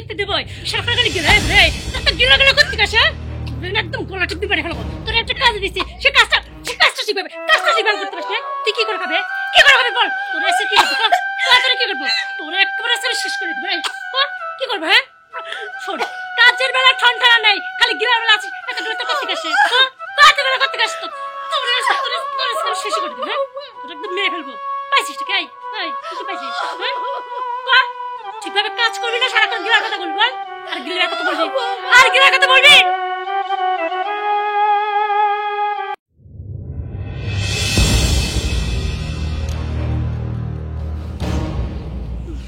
দেখতে দেবই সরকার গাড়ি গেলে রে তো গিলা গিলা করতে কাছে একদম গলা টিপি পারে ফেলবো তোর একটা কাজ দিছি সে কাজটা শিখবে করতে পারছিস তুই কি করে খাবে বল তোর এসে কি তোর কি করবো তোর একেবারে সব শেষ করে দিবে কি করবে হ্যাঁ শোন কাজের বেলা ঠান্ডা নাই খালি গিলার বেলা আছে এত দূরে তো করতে কাছে কাজের বেলা করতে কাছে তো তোর সব শেষ করে দিবে তোর একদম মেরে ফেলবো পাইছিস টাকা এই তুই পাইছিস হ্যাঁ ঠিকভাবে কাজ করবি না সারাক্ষণ গিলার কথা বলবি আর গিলার কথা বলবি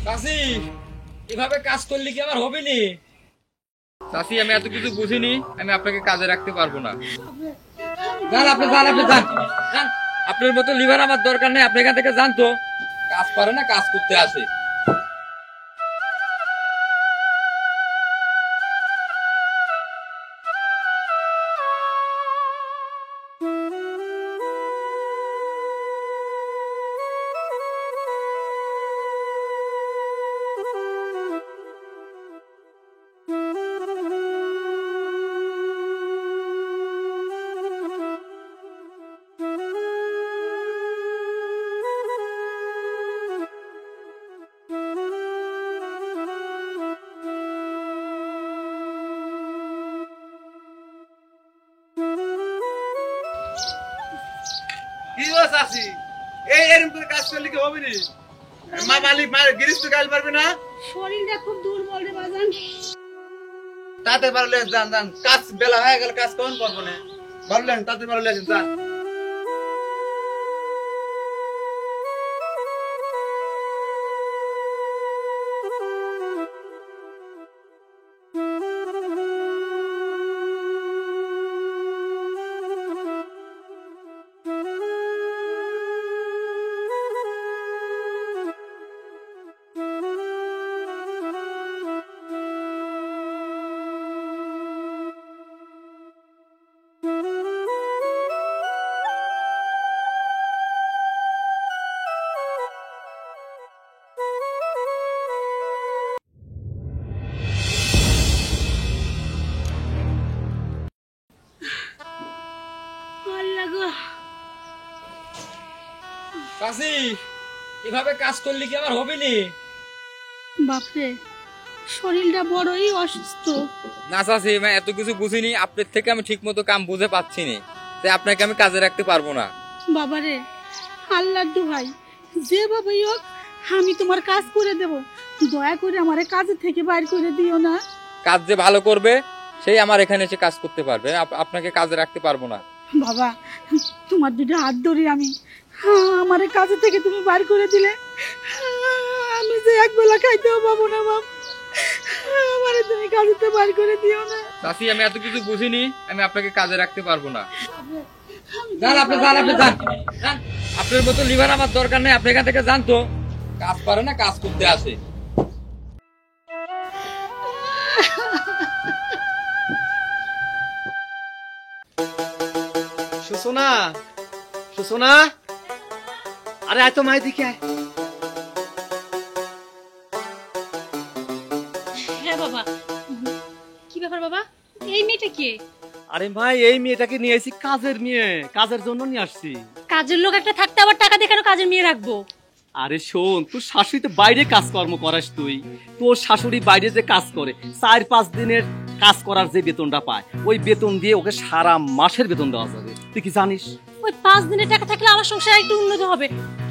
চাচি এভাবে কাজ করলে কি আমার হবে নি? চাচি আমি এত কিছু বুঝিনি, আমি আপনাকে কাজে রাখতে পারবো না। যান। আপনার মতো লিভার আমার দরকার নেই, আপনি এখান থেকে যান তো। কাজ পারে না, কাজ করতে আসে। কাজ করলে কি হবে মালিক গিরিশ তো কাজ পারবে না, শরীরটা খুব দুর্বল রে বাজান। তাতে পারলে যান কাজ বেলা হয়ে গেল, কাজ কখন করবো না ভাবলেন, তাতে পারলে যান। চাচি এভাবে কাজ করলে কি আমার হবে নি? বাপরে শরীরটা বড়ই অসুস্থ। না চাচি আমি এত কিছু বুঝিনি, আপনার থেকে আমি ঠিক মতো কাম বুঝে পাচ্ছি না, তাই আপনাকে আমি কাজে রাখতে পারবো না। বাবারে আল্লাহর দোহাই, যেভাবেই হোক আমি তোমার কাজ করে দেব, দয়া করে আমারে কাজে থেকে বাইর করে দিও না। কাজ যে ভালো করবে সেই আমার এখানে এসে কাজ করতে পারবে, আপনাকে কাজে রাখতে পারবো না। বাবা তোমার দুটো হাত ধরে আমি, আমারে কাজে থেকে তুমি বাইর করে দিলে আমি যে একবেলা খাইতেও পাবো না বাপ, আমারে তুমি কাজেতে বাইর করে দিও না। চাচি আমি এত কিছু বুঝিনি, আমি আপনাকে কাজে রাখতে পারবো না। যান। আপনার মতো লিভার আমার দরকার নেই, আপনি এখান থেকে যান তো। কাজ পারে না, কাজ করতে আসে। সুসোনা আরে এত মাই দিকে আয়। হ্যাঁ বাবা, কি ব্যাপার বাবা, এই মেয়েটা কে? আরে ভাই এই মেয়েটাকে নিয়ে এসেছি, কাজের মেয়ে, কাজের জন্য নিয়ে আসছি। কাজের লোক একটা থাকতে আবার টাকা দিয়ে কেন কাজের মেয়ে রাখবো? আরে শোন, তোর শাশুড়ি তো বাইরে কাজকর্ম করাস, তোর শাশুড়ি বাইরে যে কাজ করে 4-5 দিনের কাজ করার যে বেতনটা পায়, ওই বেতন দিয়ে ওকে সারা মাসের বেতন দেওয়া যাবে, তুই কি জানিস? ওই 5 দিনের টাকা থাকলে আমার সংসার একটু উন্নত হবে,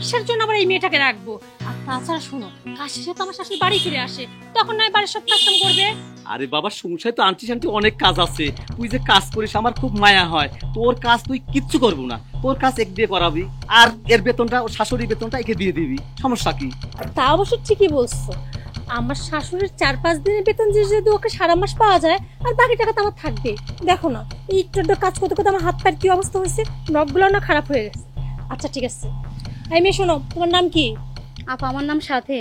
সেটার জন্য আবার এই মেয়েটাকে রাখবো। আর তাছাড়া শোনো, কাজ শেষে তো আমার শাশুড়ি বাড়ি ফিরে আসে, তখন নয় বাড়ির সব কাজ কাম করবে। আরে বাবা সংসারে তো আন্টি অনেক কাজ আছে, তুই যে কাজ করিস আমার খুব মায়া হয়। তোর কাজ তুই কিচ্ছু করবো না, তোর কাজ এক দিয়ে করাবি, আর এর বেতনটা, ও শাশুড়ি বেতনটা একে দিয়ে দিবি, সমস্যা কি? তা অবশ্য ঠিকই বলছো, আমার শাশুড়ির 4-5 দিনের বেতন যদি ওকে সারা মাস পাওয়া যায়, আর বাকি টাকা তো আমার থাকবে। দেখো না এই একটু কাজ করতে করতে আমার হাত পায়ের কি অবস্থা হয়েছে, নখগুলো না খারাপ হয়ে গেছে। আচ্ছা ঠিক আছে, এই মেয়ে শোনো, তোমার নাম কি? আপা আমার নাম সাথে।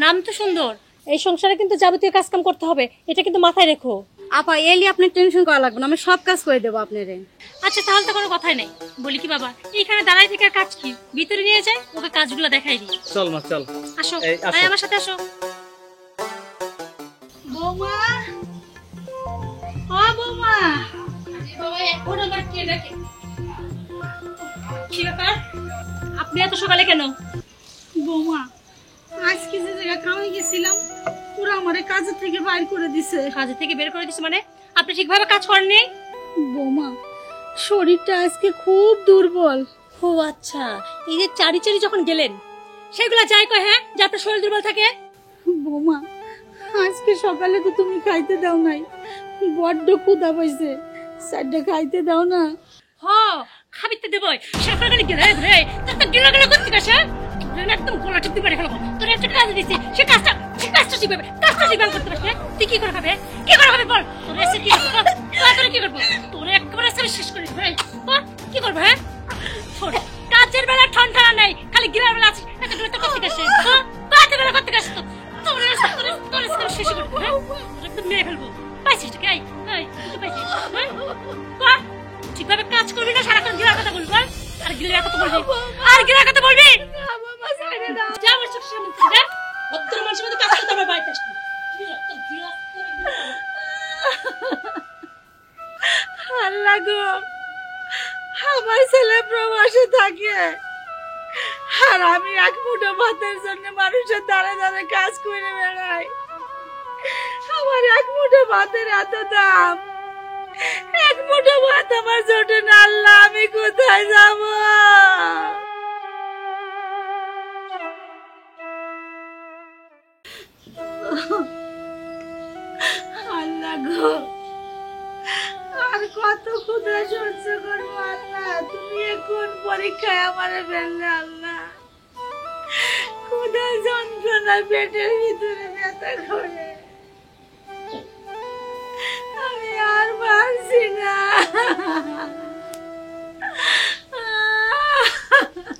নাম তো সুন্দর, এই সংসারে কিন্তু যাবতীয় কাজ কাম করতে হবে, এটা কিন্তু মাথায় রেখো। আপা এলি আপনি টেনশন করা লাগবে না, আমি সব কাজ করে দেবো আপনারে। আচ্ছা তাহলে তো কোনো কথাই নাই। বলি কি বাবা, এইখানে দাঁড়াই থেকে কাজ কি, ভিতরে নিয়ে যাই, ওকে কাজগুলো দেখাই দিই। চল মা চল, আসো, এই আসো। আমার সাথে আসো। বৌমা, ও বৌমা, বাবা এখন আমার কে ডাকে? কি ব্যাপার? আপনি এত সকালে কেন? বৌমা, আজকে যে জায়গায় কামে গেছিলাম ওরা আমারে কাজের থেকে বাইর করে দিছে। কাজে থেকে বের করে দিচ্ছে মানে? আপনি ঠিকভাবে কাজ করেননি? বৌমা, শরীরটা আজকে খুব দুর্বল। ও আচ্ছা, এই যে চারি চারি যখন গেলেন সেগুলা যাই কয় হ্যাঁ যে আপনার শরীর দুর্বল থাকে? বৌমা, আজকে সকালে তো তুমি খাইতে দাও নাই, বড্ড ক্ষুধা পাইছে, সাইডটা খাইতে দাও না। হ, খাবিতে দেবই। সকালে গেলে রে তোর তো গিলা গিলা করতে গেছে। একদম গলা টিপতে পারে খেলো। তোর একটা কাজ দিছি, সে কাজটা শিখবে। কাজটা শিখবে করতে পারছ না? তুই কি করে খাবে? কি করে খাবে বল? তোর এসে কি তোর কি করবো? তোর একবারে সব শেষ করে দিবে। বল কি করবে? হ্যাঁ ছোট কাজের বেলা ঠনঠনা নাই, খালি গিলার বেলা আছে। একটা গিলা তো করতে গেছে। কাজের বেলা করতে গেছে তো তোর শেষ করে দিবে। একদম মেরে ফেলবো। পাইছিস কি? এই তুই পাইছিস? হ্যাঁ বাহ, ঠিকভাবে কাজ করবি না, সারাক্ষণ গিলার কথা বলবি। আর গিলার কথা বলবি, আর গিলার কথা বলবি। যা বলছিস চোখের সামনে থেকে যা। ভদ্র মানুষের মধ্যে কাজ করতে আমার বাড়িতে আসবি। আল্লাহ গো, আমার ছেলে প্রবাসে থাকে আর আমি এক মুঠো ভাতের জন্য মানুষের দ্বারে দ্বারে কাজ করে বেড়াই। আমার এক মুঠো ভাতের এত দাম, এক মুঠো ভাত আমার জোটে না। আল্লাহ, আমি কোথায় যাব? আল্লাহ গো, আর কত ক্ষুধা সহ্য করবো? আল্লাহ, তুমি কোন পরীক্ষায় আমারে ফেললে? আল্লাহ, ক্ষুধা যন্ত্রণা পেটের ভিতরে ব্যথা করে, আমি আর পারছি না।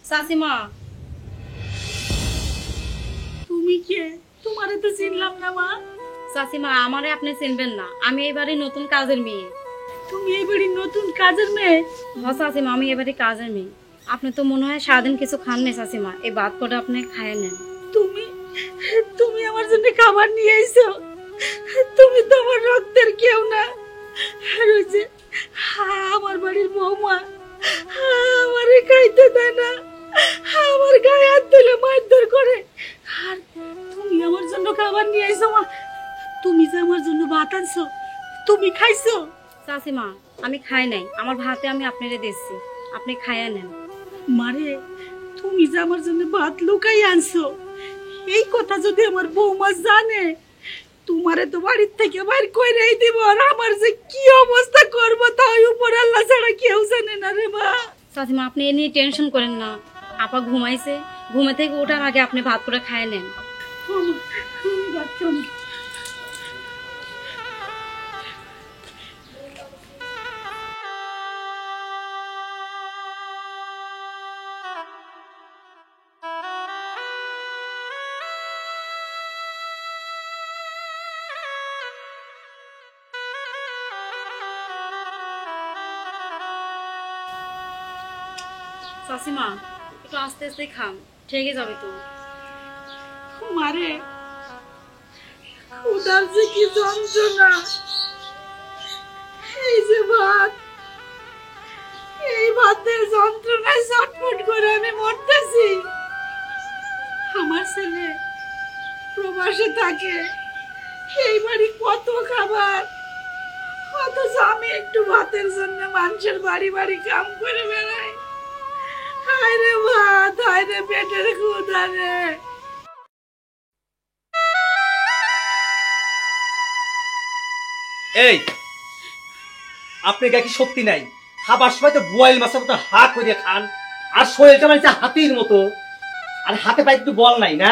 চাচিমা, তুমি কে? তোমারে তো চিনলাম না মা। চাচিমা, আমারে আপনি চিনবেন না, আমি এবারে নতুন কাজের মেয়ে। তুমি এই বাড়ির নতুন কাজের মেয়ে? হ চাচিমা, আমি এবারে কাজের মেয়ে। আপনি তো মনে হয় সারাদিন কিছু খান না চাচিমা, এই ভাত করে আপনি খায় নেন। তুমি তুমি আমার জন্য খাবার নিয়ে এসো? তুমি তো আমার রক্তের কেউ না। আর ওই যে আমার বাড়ির বৌমা আমারে খাইতে দেয় না, আমার গায়ে হাত দিলে মারধর করে। আর তুমি আমার জন্য খাবার নিয়ে এসো মা। তুমি যে আমার জন্য ভাত আনছো, তুমি খাইছো? চাচিমা, আমি খাই নাই, আমার ভাতে আমি আপনারে দিচ্ছি, আপনি খাইয়া নেন। মারে, তুমি যে আমার জন্য ভাত লুকাই আনছো, এই কথা যদি আমার বৌমা জানে, তোমারে তো বাড়ির থেকে বাইর কইরাই দিব। আর আমার যে কি অবস্থা করব তাই উপর আল্লাহ ছাড়া কেউ জানে না রে মা। চাচিমা, আপনি এ নিয়ে টেনশন করেন না। আপা ঘুমাইছে, ঘুমে থেকে ওঠার আগে আপনি ভাত করে খায় নেন। ও মা, তুমি যাচ্ছো না। চাচিমা, একটু আস্তে আস্তে খান, ঠেকে যাবে তো। মারে, ক্ষুধার যে কি যন্ত্রণা। এই যে ভাত, এই ভাতের যন্ত্রণায় ছটফট করে আমি মরতেছি। আমার ছেলে প্রবাসে থাকে, এই বাড়ি কত খাবার, অথচ আমি একটু ভাতের জন্য মানুষের বাড়ি বাড়ি কাম করে বেড়াই। হায় রে ভাত, হায় রে পেটের ক্ষুধা রে। এই, আপনি গায়ে কি শক্তি নাই? খাবার সময় তো বোয়াল মাছের মতো হা করে খান, আর শরীরটা মানে হাতির মতো। আর হাতে পায়ে একটু বল নাই না,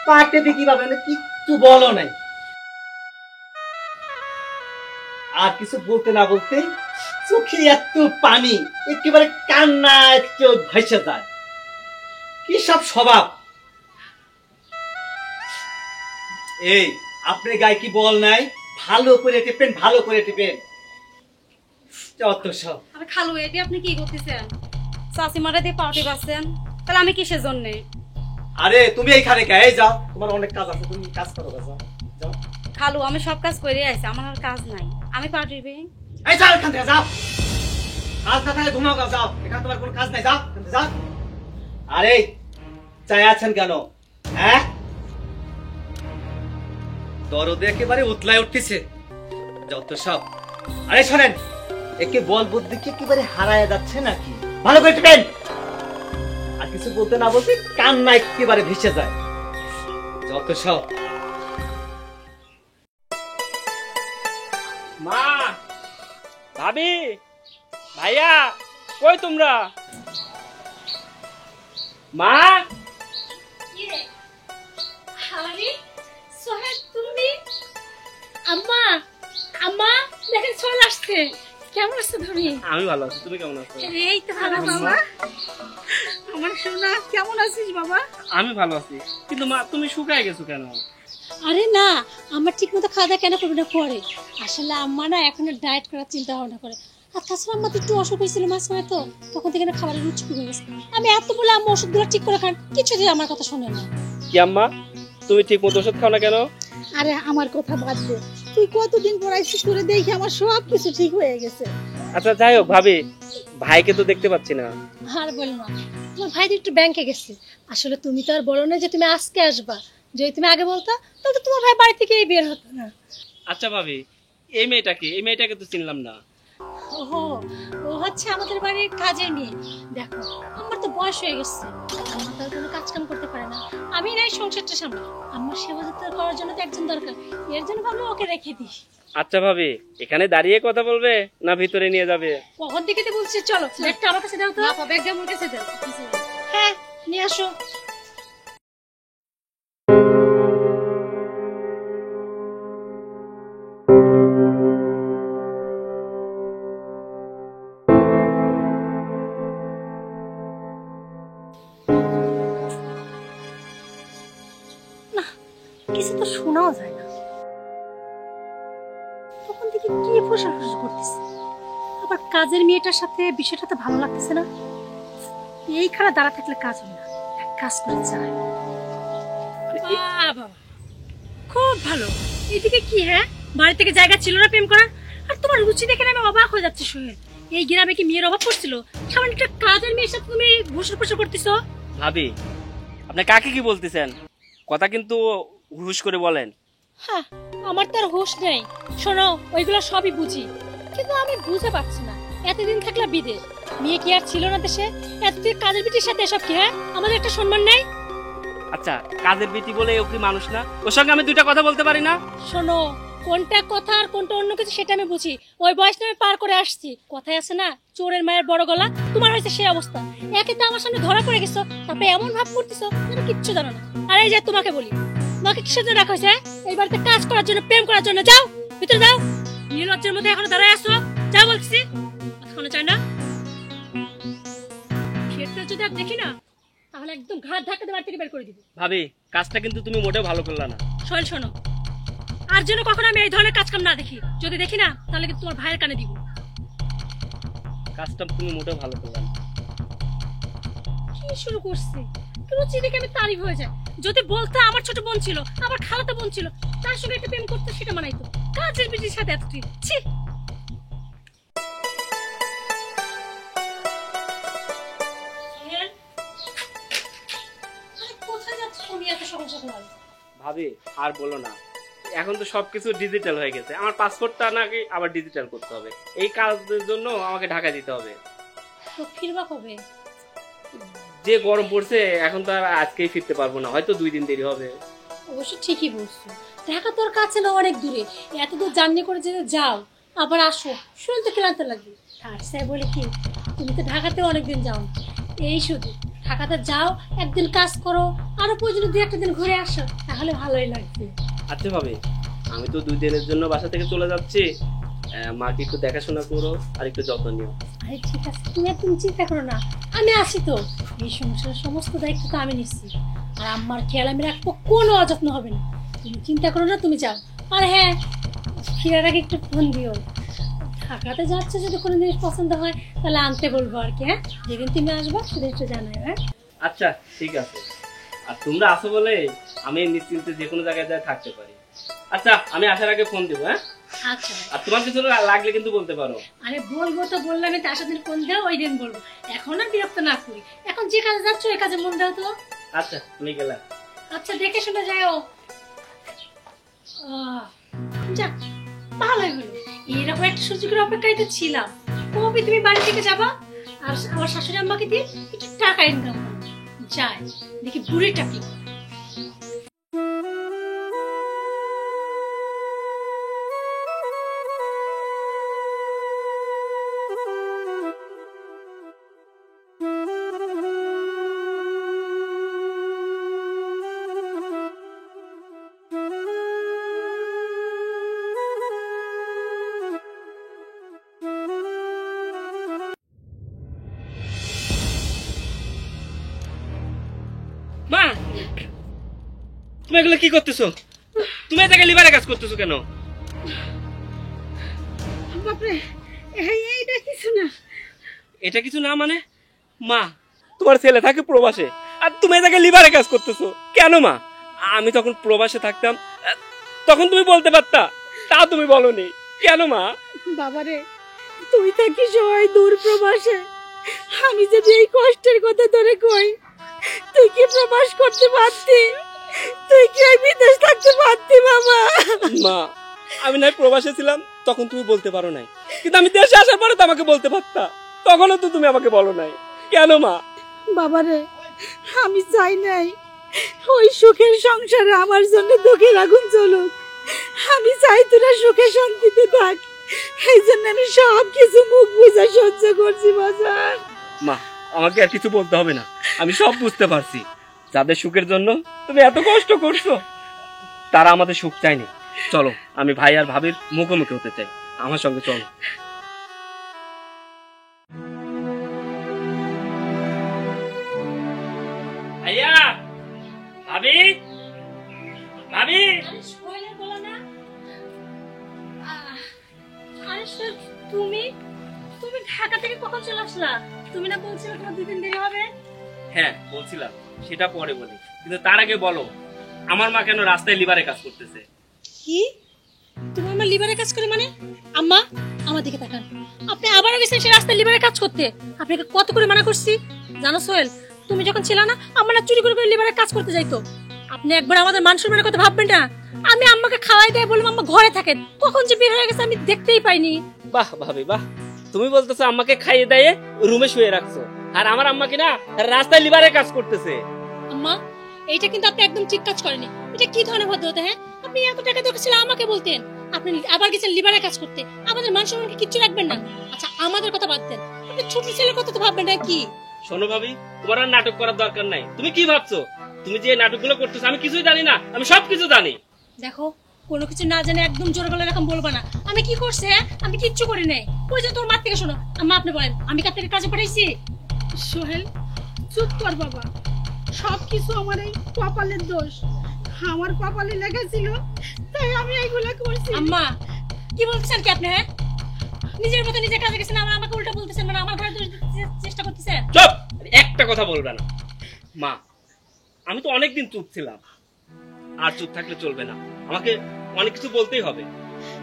পাটে দিয়ে কি পাবেন, কিচ্ছু বলও নাই। আর কিছু বলতে না বলতে চোখে এত পানি, একেবারে কান্না একটু ভেসে যায়। কি সব স্বভাব! এই, আপনার গায়ে কি বল নাই? ভালো করে টিপেন, ভালো করে টিপেন। অত সব আরে খালু, এটি আপনি কি করতেছেন? চাচিমারে দিয়ে পাউটি পাচ্ছেন, তাহলে আমি কিসের জন্যে? আরে তুমি এইখানে কে? এই যাও, তোমার অনেক কাজ আছে, তুমি কাজ করো। যাও যাও। খালু আমি সব কাজ করে আইছি, আমার আর কাজ নাই, আমি পাঠিয়ে। এই যাও এখান থেকে যাও, কাজ না থাকে ঘুমাও যাও, এখানে তোমার কোনো কাজ নাই, যাও যাও। আরে চাই আছেন কেন? হ্যাঁ, দরদে একেবারে উতলায় উঠতেছে যত সব। আরে শোনেন, একে বল বুদ্ধি কি একেবারে হারায় যাচ্ছে নাকি? ভালো করে টিকেন, আর কিছু বলতে না বলতে কান্না একেবারে ভেসে যায় যত সব। মা, ভাবি, ভাইয়া, কই তোমরা? মা, আরে সোহেল তুমি? আম্মা, আম্মা দেখেন সোহেল আসছে। কেমন আছো তুমি? আমি ভালো আছি, তুমি কেমন আছো? এই তো ভালো বাবা। আমার সোনা কেমন আছিস বাবা? আমি ভালো আছি, কিন্তু মা তুমি শুকায় গেছো কেন? আরে না, আমার ঠিক মতো খাওয়া দাওয়া কেন করবে না পরে। আসলে আম্মা না এখন ডায়েট করার চিন্তা ভাবনা করে। আর তাছাড়া আম্মা তো একটু অসুখ হয়েছিল মাঝখানে, তো তখন থেকে না খাবারের রুচি কমে গেছে। আমি এত বলে আম্মা ওষুধগুলো ঠিক করে খান, কিছুদিন আমার কথা শোনে না। কি আম্মা, তুমি ঠিক মতো ওষুধ খাও না কেন? আরে আমার কথা বাদ দে, তুই কতদিন পড়াইছিস করে দেখি আমার সব কিছু ঠিক হয়ে গেছে। আচ্ছা যাই হোক ভাবি, ভাইকে তো দেখতে পাচ্ছি না। আর বলি মা, তোমার ভাই তো একটু ব্যাংকে গেছে। আসলে তুমি তো আর বলো না যে তুমি আজকে আসবা, যদি তুমি আগে বলতা তাহলে তো তোমার ভাই বাড়ি থেকে বের হতো না। আচ্ছা ভাবি, এই মেয়েটাকে তো চিনলাম না। ওহো, ও হচ্ছে আমাদের বাড়ির কাজের মেয়ে। দেখো আমার তো বয়স হয়ে গেছে, আমার তো আর কোনো কাজ কাম করতে পারে না। আমি নাই সংসারটা সামলাই, আমার সেবা যত্ন করার জন্য তো একজন দরকার। এর জন্য ভাবলাম ওকে রেখে দিই। আচ্ছা ভাবি, এখানে দাঁড়িয়ে কথা বলবে না ভিতরে নিয়ে যাবে? কখন থেকে তো বলছি চলো, ব্যাগটা আমার কাছে দাও তো। না, ব্যাগটা আমার কাছে দাও। হ্যাঁ, নিয়ে আসো। কিছু তো শোনাও যায় না, তখন থেকে কি ফোঁসা করতেছে। আবার কাজের মেয়েটার সাথে বিষয়টা তো ভালো লাগতেছে না। এইখানে দাঁড়া থাকলে কাজ হয় না, এক কাজ করে যায়। বাবা খুব ভালো। এদিকে কি, হ্যাঁ বাড়ি থেকে জায়গা ছিল না প্রেম করার? আর তোমার রুচি দেখে আমি অবাক হয়ে যাচ্ছি সোহেল। এই গ্রামে কি মেয়ের অভাব পড়ছিল? সামান্য একটা কাজের মেয়ের সাথে তুমি ঘুষুর ফুসুর করতেছো। ভাবি, আপনি কাকে কি বলতেছেন? কথা কিন্তু হুশ করে বলেন। হ্যাঁ, আমার তো আর হোশ নেই। শোনো, ওইগুলো সবই বুঝি, কিন্তু আমি বুঝতে পারছি না এতদিন থাকলে বিদেশ, মেয়ে কি আর ছিল না দেশে? এতদিন কাজের বিটির সাথে এসব কি? হ্যাঁ, আমাদের একটা সম্মান নেই? আচ্ছা, কাজের বেটি বলে ও কি মানুষ না? ওর সঙ্গে আমি দুইটা কথা বলতে পারি না? শোনো, কোনটা কথা আর কোনটা অন্য কিছু সেটা আমি বুঝি। ওই বয়সটা আমি পার করে আসছি। কথায় আছে না, চোরের মায়ের বড় গলা। তোমার হয়েছে সেই অবস্থা। একে তো আমার সামনে ধরা পড়ে গেছো, তারপরে এমন ভাব করতেছো যেন কিচ্ছু জানো না। আর এই যে তোমাকে বলি, তোমাকে কিসের জন্য রাখা হয়েছে? এই বাড়িতে কাজ করার জন্য, প্রেম করার জন্য। যাও ভিতরে যাও, নীলজ্জের মধ্যে এখনো দাঁড়ায় আসো। যা বলছি, এখনো চাই না। ক্ষেত্রে যদি আর দেখি না, তাহলে একদম ঘাট ধাক্কা দিয়ে বাড়ি থেকে বের করে দিবি। ভাবি, কাজটা কিন্তু তুমি মোটেও ভালো করলা না। শোন, শোনো, আর যেন কখনো আমি এই ধরনের কাজ কাম না দেখি। যদি দেখি না, তাহলে কিন্তু তোমার ভাইয়ের কানে দিব। কাজটা তুমি মোটেও ভালো করলা না। কি শুরু করছি? রুচি দেখে আমি তারিফ হয়ে যায়। যদি বলতো আমার ছোট বোন ছিল, আমার খালাতো বোন ছিল, তার সঙ্গে একটা প্রেম করতে, সেটা মানাইতো। কাজের বিটির সাথে এত ঠিক, ছি। কোথায় যাচ্ছ তুমি এত সকাল সকাল? ভাবি আর বলো না, এখন তো সবকিছু ডিজিটাল হয়ে গেছে। আমার পাসপোর্টটা নাকি আবার ডিজিটাল করতে হবে। এই কাজের জন্য আমাকে ঢাকা যেতে হবে। তো ফিরবা কবে? যে গরম পড়ছে, এখন তো আর আজকেই ফিরতে পারবো না, হয়তো 2 দিন দেরি হবে। অবশ্য ঠিকই বলছো, ঢাকা তোর কাছে না, অনেক দূরে। এত দূর জার্নি করে যদি যাও আবার আসো, শরীর তো ক্লান্ত লাগবে। আর স্যার বলে কি, তুমি তো ঢাকাতে অনেকদিন যাও না, এই শুধু ঢাকাতে যাও, একদিন কাজ করো, আরো প্রয়োজনে 2-1 দিন ঘুরে আসো, তাহলে ভালোই লাগবে। আচ্ছা ভাবি, আমি তো 2 দিনের জন্য বাসা থেকে চলে যাচ্ছি। মাকে একটু দেখাশোনা করো আর একটু যত্ন নিও। আরে ঠিক আছে, তুমি একদম চিন্তা করো না, আমি আছি তো। এই সংসারের সমস্ত দায়িত্ব তো আমি নিচ্ছি, আর আম্মার খেয়াল আমি রাখবো, কোনো অযত্ন হবে না। তুমি চিন্তা করো না, তুমি যাও। আর হ্যাঁ, ফিরার আগে একটু ফোন দিও। ঢাকাতে যাচ্ছে, যদি কোনো জিনিস পছন্দ হয় তাহলে আনতে বলবো আর কি। হ্যাঁ, যেদিন তুমি আসবা সেদিন একটু জানাই। হ্যাঁ আচ্ছা ঠিক আছে। আর তোমরা আসো বলে আমি নিশ্চিন্তে যে কোনো জায়গায় থাকতে পারি। আচ্ছা আমি আসার আগে ফোন দিব, হ্যাঁ? আচ্ছা ভাই। আর তোমার কিছু লাগলে কিন্তু বলতে পারো। আরে বলবো তো বললাম, তার সাথে ফোন দাও, ওই দিন বলবো। এখন আর বিরক্ত না করি, এখন যে কাজে যাচ্ছ ওই কাজে মন দাও তো। আচ্ছা আমি গেলাম। আচ্ছা দেখে শুনে যাও। যাক ভালোই হলো, এরকম একটা সুযোগের অপেক্ষায় তো ছিলাম। কবে তুমি বাড়ি থেকে যাবা আর আমার শাশুড়ি আম্মাকে দিয়ে একটু টাকা ইনকাম করো। যাই দেখি বুড়িটা কি করে। মা তুমি এগুলো কি করতেছো? তুমি এটাকে লিভারে কাজ করতেছো কেন? বাপরে, এইটা কিছু না। এটা কিছু না মানে? মা তোমার ছেলে থাকে প্রবাসে আর তুমি এটাকে লিভারে কাজ করতেছো কেন মা? আমি তখন প্রবাসে থাকতাম, তখন তুমি বলতে পারতা, তা তুমি বলনি কেন মা? বাবারে, তুই থাকিস ওই দূর প্রবাসে, আমি যদি এই কষ্টের কথা তোরে কই, তুই কি প্রবাস করতে পারতি? তুই কি ওই বিদেশ থাকতে পারতি বাবা? মা আমি নাই প্রবাসে ছিলাম তখন তুমি বলতে পারো নাই, কিন্তু আমি দেশে আসার পরে তো আমাকে বলতে পারতা, তখনও তো তুমি আমাকে বলো নাই কেন মা? বাবারে, আমি চাই নাই ওই সুখের সংসারে আমার জন্য দুঃখের আগুন জ্বলুক। আমি চাই তোরা সুখে শান্তিতে থাক, এই জন্য আমি সব কিছু মুখ বুঝে সহ্য করছি বাজার। মা আমাকে আর কিছু বলতে হবে না, আমি সব বুঝতে পারছি। যাদের সুখের জন্য তুমি এত কষ্ট করছো তারা আমাদের সুখ চায়নি। চলো আমি ভাই আর ভাবির মুখোমুখি হতে চাই, আমার সঙ্গে চলো। ভাইয়া, ভাবি, ভাবি, আরে সোহেলের বলো না। আরে সোহেল, তুমি তুমি ঢাকা থেকে কখন চলে আসলা? তুমি না বলছিলে তোমার 2 দিন দেরি হবে? হ্যাঁ বলছিলাম, সেটা পরে বলি, কিন্তু তার আগে বলো আমার মা কেন রাস্তায় লিভারে কাজ করতেছে? কি তুমি আমার লিভারে কাজ করে মানে? আম্মা আমার দিকে তাকান, আপনি আবারও গেছেন সে রাস্তায় লিভারে কাজ করতে। আপনাকে কত করে মানা করছি জানো সোহেল? তুমি যখন ছিল না আম্মা না চুরি করে করে লিভারে কাজ করতে যাইতো। আপনি একবার আমাদের মান সম্মানের কথা ভাববেন না? আমি আম্মাকে খাওয়াই দেয় বললাম আম্মা ঘরে থাকেন, কখন যে বের হয়ে গেছে আমি দেখতেই পাইনি। বাহ ভাবি বাহ, তুমি বলতেছো আম্মাকে খাইয়ে দেয়ে রুমে শুয়ে রাখছো, আর আমার আম্মা কিনা রাস্তায় লিভারে কাজ করতেছে। আম্মা এইটা কিন্তু আপনি একদম ঠিক কাজ করেনি। এটা কি ধরনের ভদ্রতা? হ্যাঁ, আপনি এত টাকা দরকার ছিল আমাকে বলতেন, আপনি আবার গেছেন লিভারে কাজ করতে। আমাদের মান সম্মানকে কিচ্ছু রাখবেন না। আচ্ছা আমাদের কথা বাদ দেন, আপনি ছোট ছেলের কথা তো ভাববেন না কি? শোনো ভাবি, তোমার আর নাটক করার দরকার নাই। তুমি কি ভাবছো? তুমি যে নাটকগুলো করতেছো আমি কিছুই জানি না? আমি সবকিছু জানি। দেখো কোনো কিছু না জানে একদম জোর গলায় এরকম বলবা না। আমি কি করছি? হ্যাঁ? আমি কিচ্ছু করি নাই। ওই যে তোর মা থেকে শোনো। আম্মা আপনি বলেন আমি কি আপনাকে কাজে পাঠাইছি? সোহেল, চুপ কর বাবা, সবকিছু আমার এই কপালের দোষ। আমার কপালে লেখা ছিল তাই আমি এইগুলা করছি। আম্মা কি বলতেছেন কি আপনি? হ্যাঁ, নিজের মতো নিজে কাজে গেছেন, আবার আমাকে উল্টা বলতেছেন, মানে আমার ঘরে দোষ দিতে চেষ্টা করতেছেন। চুপ, একটা কথা বলবে না। মা আমি তো অনেকদিন চুপ ছিলাম, আর চুপ থাকলে চলবে না, আমাকে অনেক কিছু বলতেই হবে।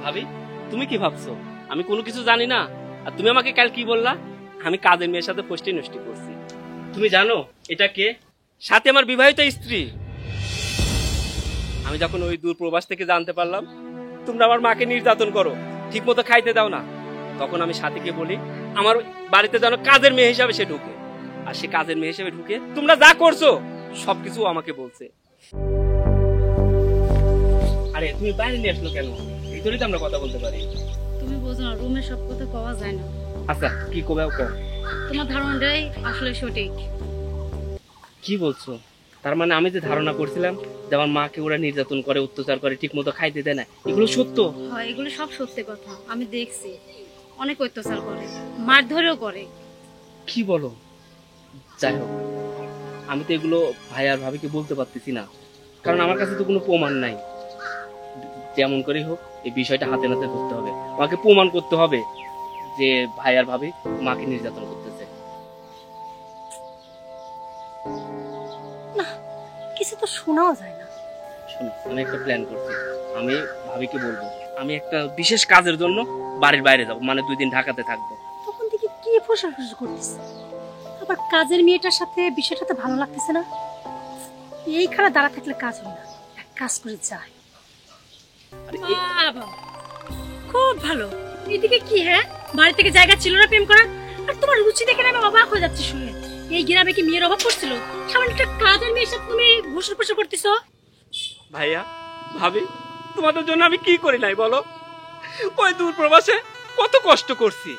ভাবি তুমি কি ভাবছো আমি কোনো কিছু জানি না? আর তুমি আমাকে কাল কি বললা? আমি কাজের মেয়ের সাথে ফষ্টি নষ্টি করছি। তুমি জানো এটা কে? সাথে আমার বিবাহিত স্ত্রী। আমি যখন ওই দূর প্রবাস থেকে জানতে পারলাম তোমরা আমার মাকে নির্যাতন করো, ঠিক মতো খাইতে দাও না, তখন আমি সাথীকে বলি আমার বাড়িতে যেন কাজের মেয়ে হিসাবে সে ঢুকে। আর সে কাজের মেয়ে হিসেবে ঢুকে তোমরা যা করছো সবকিছু আমাকে বলছে। আরে তুমি বাইরে নিয়ে আসলো কেন? ভিতরেই তো আমরা কথা বলতে পারি। তুমি বোঝো না, রুমে সব কথা পাওয়া যায় না। আচ্ছা কি কবে কম? তোমার ধারণাটাই আসলে সঠিক। কি বলছো? তার মানে আমি যে ধারণা করছিলাম যে আমার মাকে ওরা নির্যাতন করে, অত্যাচার করে, ঠিক মতো খাইতে দেয় না, এগুলো সত্য? হয়, এগুলো সব সত্যি কথা। আমি দেখছি অনেক অত্যাচার করে, মারধরেও করে। কি বলো? যাই হোক, আমি তো এগুলো ভাই আর ভাবিকে বলতে পারতেছি না, কারণ আমার কাছে তো কোনো প্রমাণ নাই। যেমন করেই হোক এই বিষয়টা হাতে নাতে ধরতে হবে, আমাকে প্রমাণ করতে হবে যে ভাই আর ভাবি মাকে নির্যাতন করতেছে। কিছু তো শোনাও যায় না। শোনো, আমি একটা প্ল্যান করছি। আমি ভাবিকে বলবো আমি একটা বিশেষ কাজের জন্য বাড়ির বাইরে যাবো, মানে 2 দিন ঢাকাতে থাকবো। তখন থেকে কি ফোঁসা করতেছে, আবার কাজের মেয়েটার সাথে বিষয়টা তো ভালো লাগতেছে না। এইখানে দাঁড়া থাকলে কাজ হয় না, এক কাজ করে যায়। বাবা খুব ভালো। এদিকে কি হ্যাঁ, বাড়ি থেকে জায়গা ছিল না প্রেম করার? আর তোমার রুচি দেখে আমি অবাক হয়ে যাচ্ছি শুনে। এই গ্রামে কি মেয়ের অভাব পড়ছিল? সামান্য একটা কাজের মেয়ের সাথে তুমি ঘুষুর পুষুর করতেছো। ভাইয়া ভাবি, তোমাদের জন্য আমি কি করি নাই বলো? ওই দূর প্রবাসে কত কষ্ট করছি,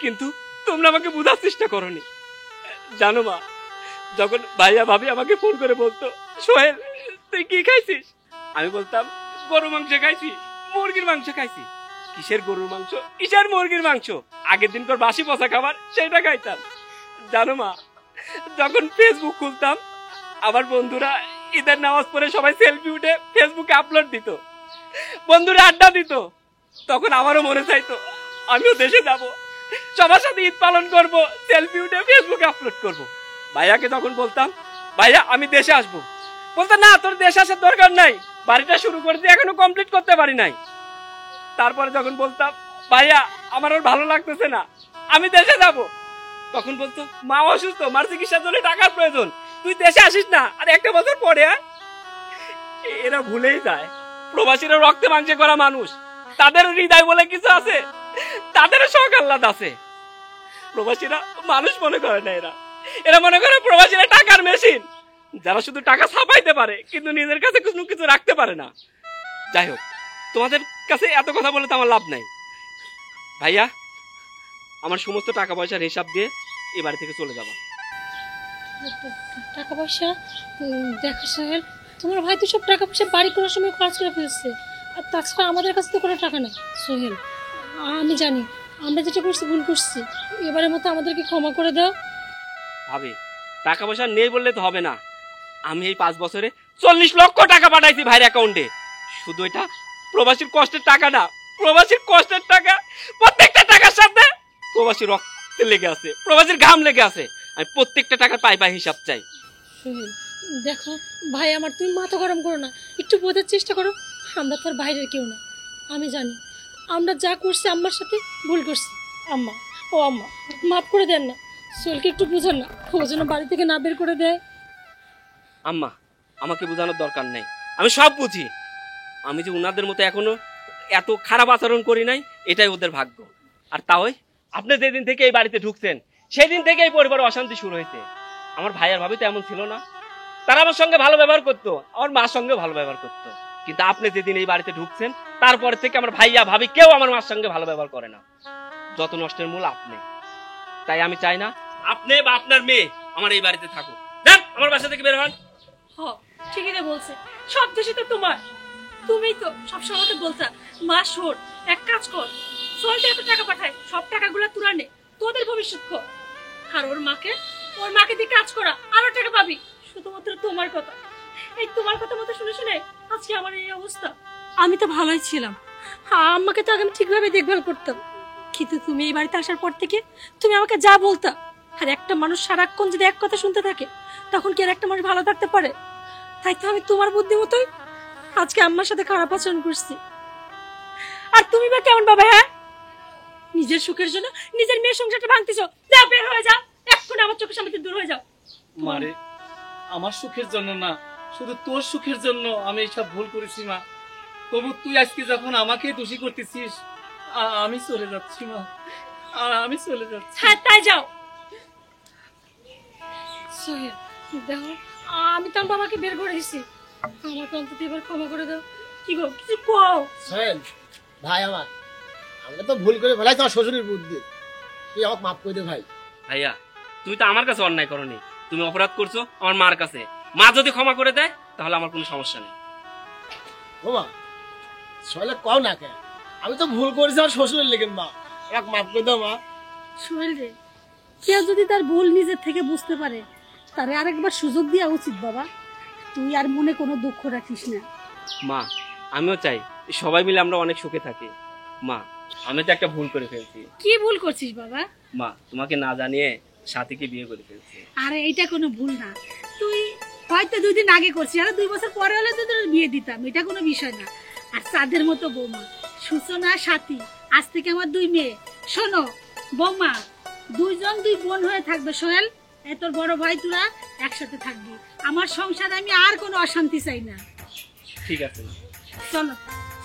কিন্তু তোমরা আমাকে বোঝার চেষ্টা করোনি। জানো মা, যখন ভাইয়া ভাবি আমাকে ফোন করে বলতো সোহেল তুই কি খাইছিস, আমি বলতাম গরু মাংস খাইছি, মুরগির মাংস খাইছি। কিসের গরুর মাংস, কিসের মুরগির মাংস, আগের দিন পর বাসি পচা খাবার সেটা খাইতাম। জানো মা, যখন ফেসবুক খুলতাম আমার বন্ধুরা ঈদের নামাজ পড়ে সবাই সেলফি উঠে ফেসবুকে আপলোড দিত, বন্ধুরা আড্ডা দিত, তখন আমারও মনে চাইতো আমিও দেশে যাব, সবার সাথে ঈদ পালন করব, সেলফি উঠে ফেসবুকে আপলোড করব। ভাইয়াকে যখন বলতাম ভাইয়া আমি দেশে আসবো, বলতো না তোর দেশে আসার দরকার নাই, বাড়িটা শুরু করেছি এখনো কমপ্লিট করতে পারি নাই। তারপরে যখন বলতাম ভাইয়া আমার আর ভালো লাগতেছে না, আমি দেশে যাব, তখন বলতো মা অসুস্থ, মার চিকিৎসার জন্য টাকার প্রয়োজন, তুই দেশে আসিস না আর 1 বছর পরে। এরা ভুলেই যায় প্রবাসীরা রক্তে মাংসে করা মানুষ, তাদের হৃদয় বলে কিছু আছে, তাদেরও শখ আহ্লাদ আছে। প্রবাসীরা মানুষ মনে করে না, এরা মনে করে প্রবাসীরা টাকার মেশিন, যারা শুধু টাকা ছাপাইতে পারে কিন্তু নিজের কাছে কোনো কিছু রাখতে পারে না। যাই হোক, তোমাদের কাছে এত কথা বলে তো আমার লাভ নাই। ভাইয়া আমার সমস্ত টাকা পয়সার হিসাব দিয়ে এই বাড়ি থেকে চলে যাবা। টাকা পয়সা দেখো সোহেল, তোমার ভাই তো সব টাকা পয়সা বাড়ি করার সময় খরচ করে ফেলছে, আর তাছাড়া আমাদের কাছে তো কোনো টাকা নেই। সোহেল আমি জানি আমরা যেটা করছি ভুল করছি, এবারের মতো আমাদেরকে ক্ষমা করে দাও। ভাবি টাকা পয়সা নেই বললে তো হবে না, আমি এই 5 বছরে 40 লক্ষ টাকা পাঠাইছি ভাইয়ের অ্যাকাউন্টে। শুধু এটা প্রবাসীর কষ্টের টাকা না, প্রবাসীর কষ্টের টাকা, প্রত্যেকটা টাকার সাথে প্রবাসীর রক্ত লেগে আছে, প্রবাসীর ঘাম লেগে আছে। আমি প্রত্যেকটা টাকার পাই হিসাব চাই। সোহেল দেখো ভাই আমার, তুমি মাথা গরম করো না, একটু বোঝার চেষ্টা করো, আমরা তো আর বাইরের কেউ না। আমি জানি আমরা যা করছি আম্মার সাথে ভুল করছি। আম্মা, ও আম্মা মাফ করে দেন না, সোহেলকে একটু বুঝান না, ও যেন বাড়ি থেকে না বের করে দেয়। আম্মা আমাকে বোঝানোর দরকার নেই, আমি সব বুঝি। আমি যে উনাদের মতো এখনো এত খারাপ আচরণ করি নাই, এটাই ওদের ভাগ্য। আর তাই আপনি যেদিন থেকে এই বাড়িতে ঢুকছেন সেদিন থেকে এই পরিবারে অশান্তি শুরু হয়েছে। আমার ভাই আর ভাবি তো এমন ছিল না, তারা আমার সঙ্গে ভালো ব্যবহার করতো, আমার মার সঙ্গে ভালো ব্যবহার করতো। কিন্তু আপনি যেদিন এই বাড়িতে ঢুকছেন তারপর থেকে আমার ভাইয়া ভাবি কেউ আমার মার সঙ্গে ভালো ব্যবহার করে না। যত নষ্টের মূল আপনি। তাই আমি চাই না আপনি বা আপনার মেয়ে আমার এই বাড়িতে থাকুক। দেখ আমার বাসা থেকে বের হন। হ ঠিকই তো বলছে, সব দোষই তো তোমার। তুমিই তো সবসময় আমাকে বলতা মা শোন এক কাজ কর, সোহেলকে এত টাকা পাঠায়, সব টাকাগুলো তুলে নে, তোদের ভবিষ্যৎ কর। আর ওর মাকে দিয়ে কাজ করা, আরো টাকা পাবি। শুধুমাত্র তোমার কথা, এই তোমার কথা মতো শুনে শুনে আজকে আমার এই অবস্থা। আমি তো ভালোই ছিলাম, আম্মাকে তো আগে আমি ঠিকভাবে দেখভাল করতাম, কিন্তু তুমি এই বাড়িতে আসার পর থেকে তুমি আমাকে যা বলতা। আর একটা মানুষ সারাক্ষণ যদি এক কথা শুনতে থাকে তখন কি আর একটা মানুষ ভালো থাকতে পারে? তাই তো আমি তোমার বুদ্ধি মতোই আজকে আম্মার সাথে খারাপ আচরণ করছি। আর তুমি বা কেমন বাবা? হ্যাঁ, নিজের সুখের জন্য নিজের মেয়ের সংসারটা ভাঙতেছো। যাও বের হয়ে যাও, এক্ষুনি আমার চোখের সামনে থেকে দূর হয়ে যাও। মারে আমার সুখের জন্য না, শুধু তোর সুখের জন্য আমি এইসব ভুল করেছি মা। তবু তুই আজকে যখন আমাকে দোষী করতেছিস, আমি চলে যাচ্ছি মা, আমি চলে যাচ্ছি। হ্যাঁ তাই যাও। সোহেল দেখো, আমি তো বাবাকে বের করে দিছি, আমাকে অন্তত এবার ক্ষমা করে দাও। কি গো কিছু কও? সোহেল ভাই আমার, আমরা তো ভুল করে ফেলাই তোমার শ্বশুরের বুদ্ধি, তুই আমাকে মাফ করে দে ভাই। ভাইয়া তুমি তো আমার কাছে অন্যায় করনি, তুমি অপরাধ করছো আমার মার কাছে। মা যদি ক্ষমা করে দেয় তাহলে আমার কোনো সমস্যা নেই। ও মা, সোহেলে কও না কেন, আমি তো ভুল করেছি আমার শ্বশুরের লেগে, মা এক মাফ করে দাও মা। সোহেল রে, কেউ যদি তার ভুল নিজের থেকে বুঝতে পারে তারে আরেকবার সুযোগ দেওয়া উচিত বাবা। তুই আর মনে কোনো দুঃখ রাখিস না। মা আমিও চাই সবাই মিলে আমরা অনেক সুখে থাকি। মা আমি তো একটা ভুল করে ফেলছি। কি ভুল করছিস বাবা? মা তোমাকে না জানিয়ে সাথীকে বিয়ে করে ফেলছি। আরে এইটা কোনো ভুল না, তুই হয়তো 2 দিন আগে করছি, আর 2 বছর পরে হলে তো তোর বিয়ে দিতাম, এটা কোনো বিষয় না। আর চাঁদের মতো বৌমা সূচনা সাথী, আজ থেকে আমার 2 মেয়ে। শোনো বৌমা, 2 জন 2 বোন হয়ে থাকবে। সোহেল, তোর বড় ভাই তোরা একসাথে থাকবি। আমার সংসারে আমি আর কোনো অশান্তি চাই না। ঠিক আছে। চলো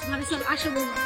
ঘরে চলো, আসো বৌমা।